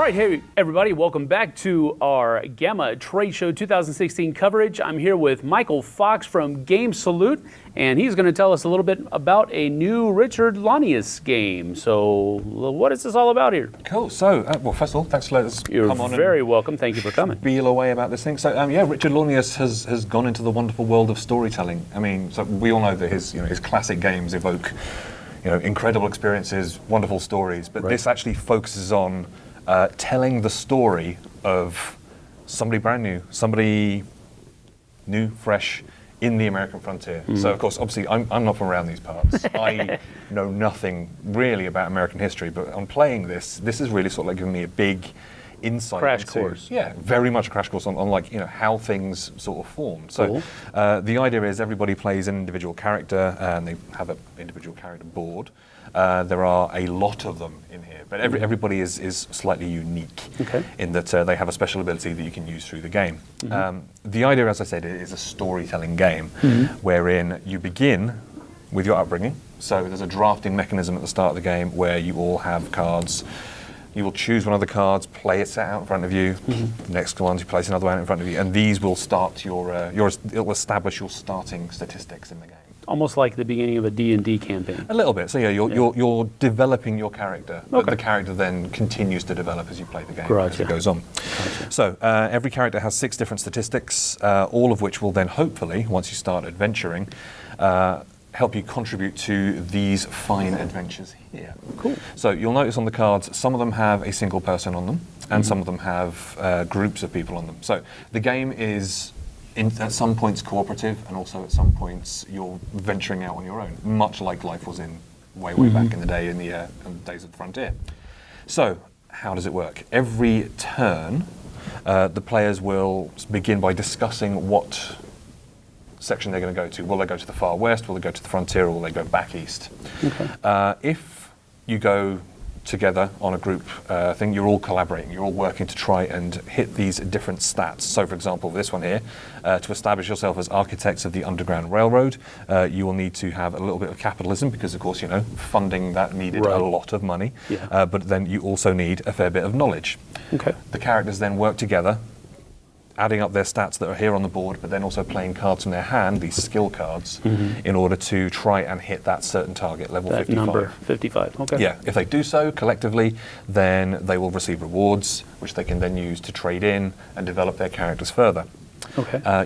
right, hey everybody, welcome back to our GAMA Trade Show 2016 coverage. I'm here with Michael Fox from Game Salute, and he's going to tell us a little bit about a new Richard Launius game. So, what is this all about here? Cool. So, well, first of all, thanks for letting us come on. You're very welcome. Thank you for coming. Spiel away about this thing. So, yeah, Richard Launius has gone into the wonderful world of storytelling. I mean, so we all know that his classic games evoke, incredible experiences, wonderful stories. But this actually focuses on telling the story of somebody brand new, somebody new, fresh, in the American frontier. So, of course, obviously, I'm not from around these parts. I know nothing really about American history, but on playing this is really sort of like giving me a big insight. Crash course. Yeah, very much a crash course on like, how things sort of formed. So, the idea is everybody plays an individual character, and they have an individual character board. There are a lot of them in here, but everybody is slightly unique in that they have a special ability that you can use through the game. The idea, as I said, is a storytelling game wherein you begin with your upbringing. So there's a drafting mechanism at the start of the game where you all have cards. You will choose one of the cards, play it set out in front of you. Next one, you place another one in front of you, and these will start it'll establish your starting statistics in the game. Almost like the beginning of a D&D campaign. A little bit. So yeah, you're developing your character, but the character then continues to develop as you play the game as it goes on. So every character has 6 different statistics, all of which will then hopefully, once you start adventuring, help you contribute to these fine adventures here. Cool. So you'll notice on the cards, some of them have a single person on them, and some of them have groups of people on them. So the game is at some points cooperative, and also at some points you're venturing out on your own, much like life was in way back in the day, in the days of the frontier. So how does it work? Every turn, the players will begin by discussing what section they're going to go to. Will they go to the far west? Will they go to the frontier? Or will they go back east? If you go together on a group thing, you're all collaborating, you're all working to try and hit these different stats. So for example, this one here, to establish yourself as architects of the Underground Railroad, you will need to have a little bit of capitalism because of course, funding that needed a lot of money, but then you also need a fair bit of knowledge. The characters then work together, adding up their stats that are here on the board, but then also playing cards from their hand, these skill cards, in order to try and hit that certain target, level 55. That number, 55, Yeah, if they do so collectively, then they will receive rewards, which they can then use to trade in and develop their characters further.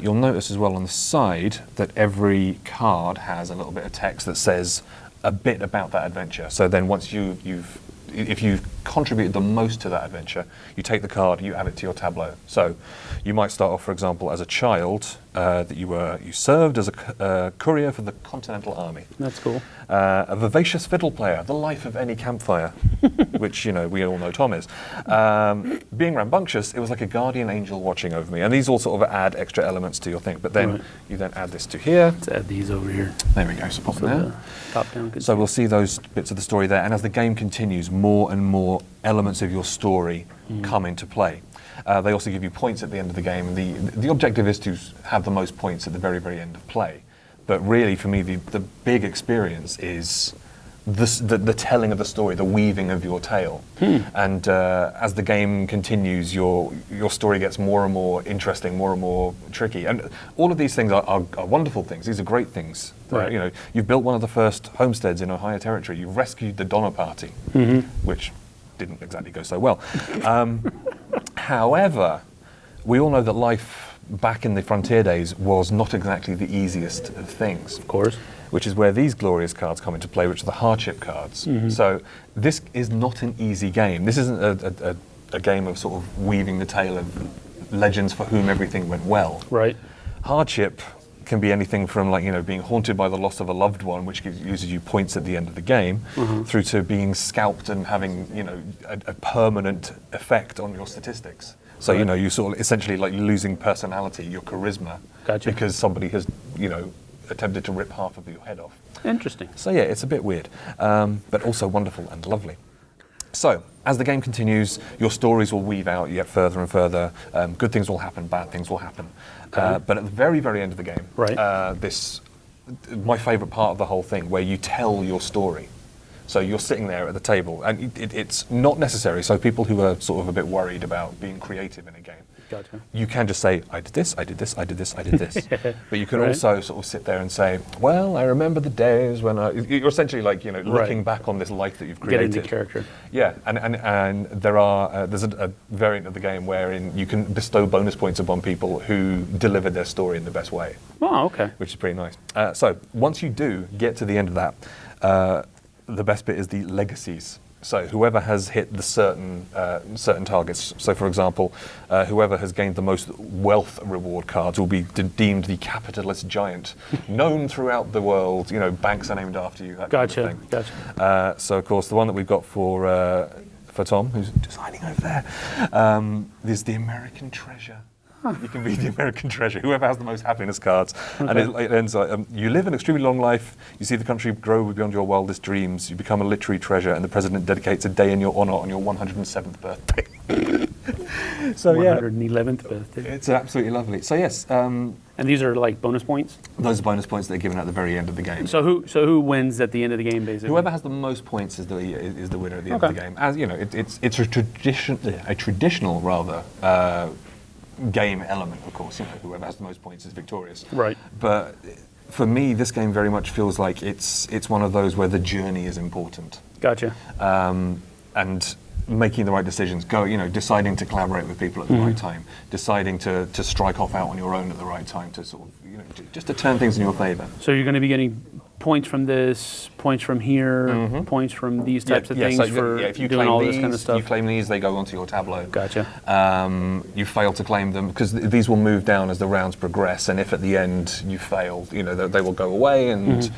You'll notice as well on the side that every card has a little bit of text that says a bit about that adventure. So then once if you've contributed the most to that adventure, you take the card, you add it to your tableau. So you might start off, for example, as a child, that you served as a courier for the Continental Army. That's cool. A vivacious fiddle player, the life of any campfire, which, we all know Tom is. Being rambunctious, it was like a guardian angel watching over me. And these all sort of add extra elements to your thing. But then you then add this to here. Let's add these over here. There we go, so pop them there. Top down. So we'll see those bits of the story there. And as the game continues, more and more elements of your story come into play. They also give you points at the end of the game. The objective is to have the most points at the very, very end of play. But really, for me, the big experience is the telling of the story, the weaving of your tale. And as the game continues, your story gets more and more interesting, more and more tricky. And all of these things are wonderful things. These are great things. You've built one of the first homesteads in Ohio Territory. You've rescued the Donner Party, which didn't exactly go so well. However, we all know that life back in the frontier days was not exactly the easiest of things. Of course. Which is where these glorious cards come into play, which are the hardship cards. So this is not an easy game. This isn't a game of sort of weaving the tale of legends for whom everything went well. Right. Hardship can be anything from being haunted by the loss of a loved one, which uses you points at the end of the game, through to being scalped and having a permanent effect on your statistics. So you sort of essentially like losing personality, your charisma, because somebody has attempted to rip half of your head off. Interesting. So yeah, it's a bit weird, but also wonderful and lovely. So as the game continues, your stories will weave out yet further and further. Good things will happen, bad things will happen. But at the very, very end of the game, my favourite part of the whole thing, where you tell your story. So you're sitting there at the table, and it's not necessary. So people who are sort of a bit worried about being creative in a game, gotcha. You can just say, I did this, I did this, I did this, I did this. But you can Right. also sort of sit there and say, well, I remember the days when you're essentially like, you know, looking back on this life that you've created. Get into character. Yeah, and there are there's a variant of the game wherein you can bestow bonus points upon people who delivered their story in the best way. Oh, okay. Which is pretty nice. So once you do get to the end of that, the best bit is the legacies. So whoever has hit the certain targets. So for example, whoever has gained the most wealth reward cards will be deemed the capitalist giant, known throughout the world. You know, banks are named after you. That Gotcha. kind of thing. Gotcha. So of course, the one that we've got for Tom, who's designing over there, is the American Treasure. You can be the American treasure, whoever has the most happiness cards. Okay. And it ends like, you live an extremely long life, you see the country grow beyond your wildest dreams, you become a literary treasure, and the president dedicates a day in your honor on your 107th birthday. So 111th birthday. it's absolutely lovely. So yes, And these are like bonus points? those are bonus points that are given at the very end of the game. So who wins at the end of the game, basically? Whoever has the most points is the winner at the end of the game. As you know, it's a traditional rather. Game element, of course. You know, whoever has the most points is victorious. Right. But for me, this game very much feels like it's one of those where the journey is important. Gotcha. And making the right decisions, deciding to collaborate with people at the right time, deciding to strike off out on your own at the right time, to sort of, just to turn things in your favor. So you're going to be getting points from this, points from here, points from these types of things for if you doing claim all these, this kind of stuff. You claim these, they go onto your tableau. Gotcha. You fail to claim them because these will move down as the rounds progress, and if at the end you fail, they will go away and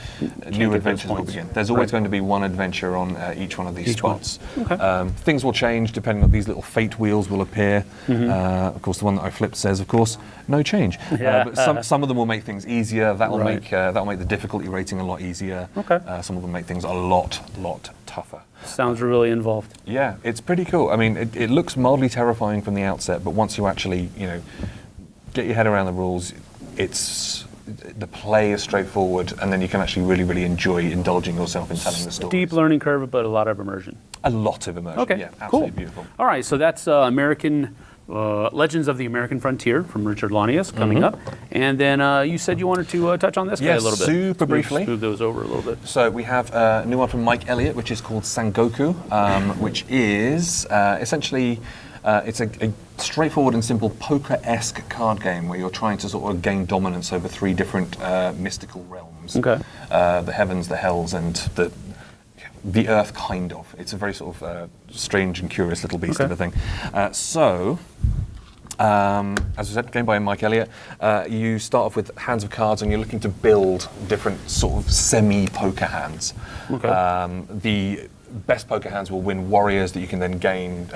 new adventures will begin. There's always going to be one adventure on each one of these spots. Okay. Things will change depending on these little fate wheels will appear. Of course, the one that I flipped says, of course, no change. Yeah. But some of them will make things easier. That'll Right. make the difficulty rating a lot easier. Okay. Some of them make things a lot tougher. Sounds really involved. Yeah, it's pretty cool. I mean, it looks mildly terrifying from the outset, but once you actually, get your head around the rules, the play is straightforward, and then you can actually really, really enjoy indulging yourself in telling the story. Steep learning curve, but a lot of immersion. A lot of immersion. Okay, Yeah, cool. absolutely beautiful. All right, so that's American Legends of the American Frontier from Richard Lanius coming up. And then you said you wanted to touch on this guy a little bit. Super briefly. Move those over a little bit. So we have a new one from Mike Elliott, which is called Sangoku, which is essentially it's a straightforward and simple poker-esque card game where you're trying to sort of gain dominance over three different mystical realms. Okay. The heavens, the hells, and the earth, kind of. It's a very sort of strange and curious little beast of a thing. As I said, game by Mike Elliott, you start off with hands of cards and you're looking to build different sort of semi-poker hands. Okay. The best poker hands will win warriors that you can then gain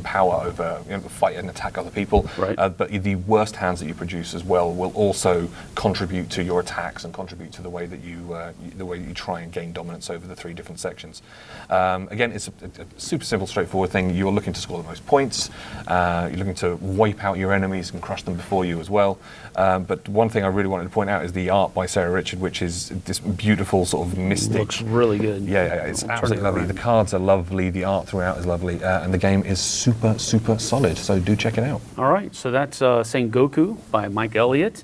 power over, fight and attack other people. Right. But the worst hands that you produce as well will also contribute to your attacks and contribute to the way that you try and gain dominance over the three different sections. Again, it's a super simple, straightforward thing. You're looking to score the most points. You're looking to wipe out your enemies and crush them before you as well. But one thing I really wanted to point out is the art by Sarah Richard, which is this beautiful sort of mystic. Looks really good. Yeah, it's absolutely lovely. The cards are lovely, the art throughout is lovely, and the game is super, super solid, so do check it out. All right, so that's Sengoku by Mike Elliott,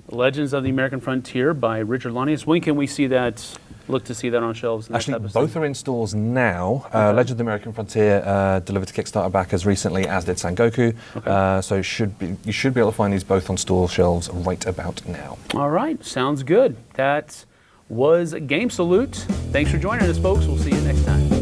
Legends of the American Frontier by Richard Lanius. When can we see that, look to see that on shelves? Actually, both are in stores now. Legends of the American Frontier delivered to Kickstarter backers recently, as did Sangoku, so you should be able to find these both on store shelves right about now. All right, sounds good. That was Game Salute. Thanks for joining us, folks. We'll see you next time.